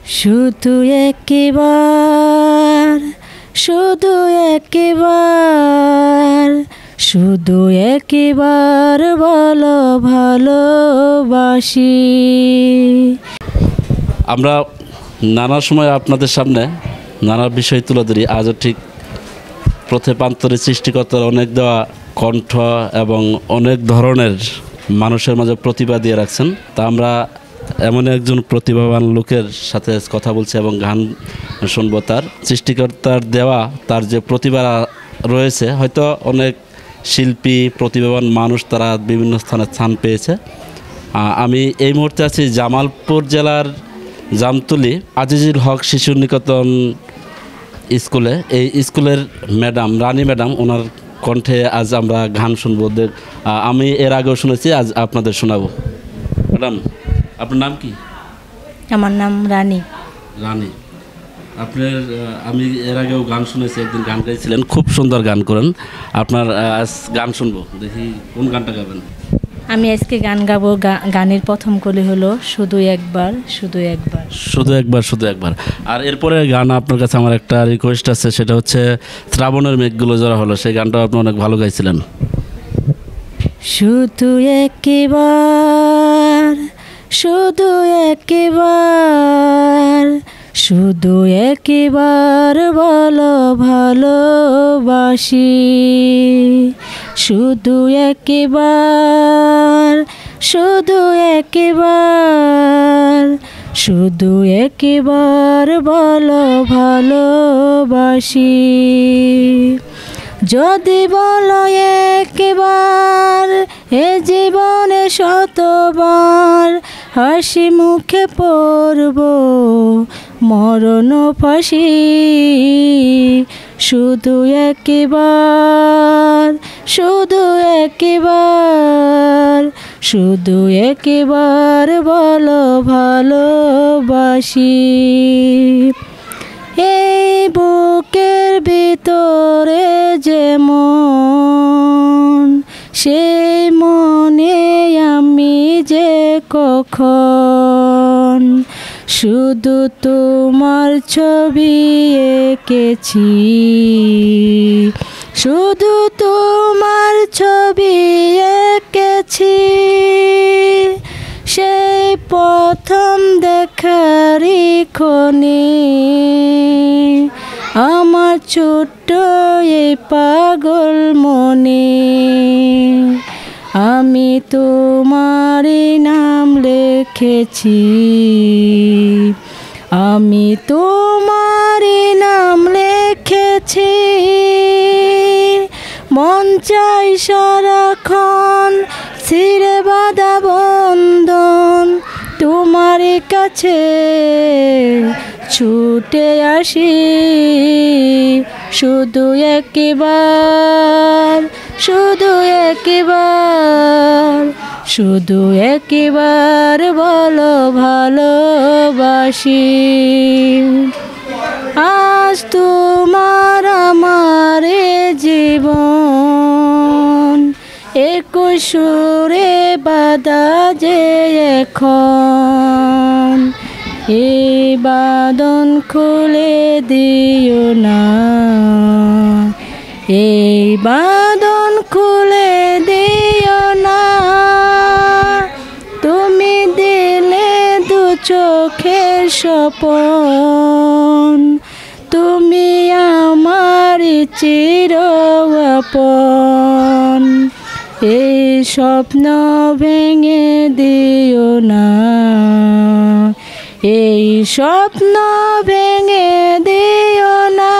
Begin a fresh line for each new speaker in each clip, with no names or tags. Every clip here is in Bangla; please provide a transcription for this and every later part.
শুধু একবার, শুধু একবার, শুধু একবার বলো ভালোবাসি।
আমরা নানা সময় আপনাদের সামনে নানা বিষয় তুলে ধরি। আজও ঠিক পথে প্রান্তরে সৃষ্টিকর্তার অনেক দেওয়া কণ্ঠ এবং অনেক ধরনের মানুষের মাঝে প্রতিভা দিয়ে রাখছেন। তা আমরা এমন একজন প্রতিভাবান লোকের সাথে কথা বলছি এবং গান শুনবো। তার সৃষ্টিকর্তার দেওয়া তার যে প্রতিভা রয়েছে, হয়তো অনেক শিল্পী প্রতিভাবান মানুষ তারা বিভিন্ন স্থানে স্থান পেয়েছে। আমি এই মুহূর্তে আছি জামালপুর জেলার জামতলী আজিজুল হক শিশু নিকেতন স্কুলে। এই স্কুলের ম্যাডাম রানী ম্যাডাম, ওনার কণ্ঠে আজ আমরা গান শুনবো। আমি এর আগেও শুনেছি, আজ আপনাদের শোনাবো। ম্যাডাম, আপনার নাম কি?
আমার নাম রানী।
রানী, আপনার আমি এর আগেও গান শুনেছি, একদিন গান গাইছিলেন, খুব সুন্দর গান করেন। আপনার আজ গান শুনবো, দেখি কোন গানটা গাবেন।
আমি আজকে গান গাবো। গানের প্রথম কলি হলো শুধু একবার, শুধু একবার,
শুধু একবার, শুধু একবার। আর এরপরে গান আপনার কাছে আমার একটা রিকোয়েস্ট আছে, সেটা হচ্ছে শ্রাবণের মেঘগুলো যারা হলো, সেই গানটাও আপনি অনেক ভালো গাইছিলেন।
শুধু একবার, শুধু একবার, শুধু একবার বলো ভালোবাসি। শুধু একবার, শুধু একবার, শুধু একবার বলো ভালোবাসি। যদি বলো একবার, এ জীবনে শতবার হাসি মুখে পড়ব মরণ ফাঁসি। শুধু একবার, শুধু একবার, শুধু একবার বলো ভালোবাসি। এই বুকের ভিতরে যেমন, সেই মনে আমি যে কখন শুধু তোমার ছবি এঁকেছি, শুধু তোমার ছবি এঁকেছি। সেই প্রথম দেখারই ক্ষণে আমার ছোট্ট এই পাগল মনে আমি তোমার নাম লিখেছি, আমি তোমার নাম লিখেছি। মন চাই সারাক্ষণ ছিঁড়ে বাঁধা বন্ধন তোমার কাছে ছুটে আসি। শুধু একবার, শুধু একবার, শুধু একবার বলো ভালোবাসি। আজ তোমার আমার জীবন একই সুরে বাঁধা যে এখন, এই বাঁধন খুলে দিও না, এই বাঁধন খুলে দিও না। তুমি দিলে দু চোখের স্বপন, তুমি আমার চির আপন। এই স্বপ্ন ভেঙে দিও না, এই স্বপ্ন ভেঙে দিও না।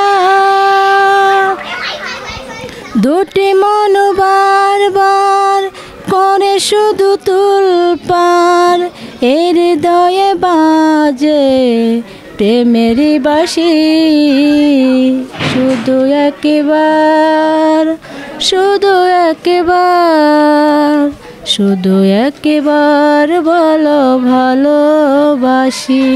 দুটি মন বারবার করে শুধু তুলপার, এই হৃদয়ে বাজে প্রেমেরই বাঁশি। শুধু একবার, শুধু একবার, শুধু একবার বলো ভালোবাসি।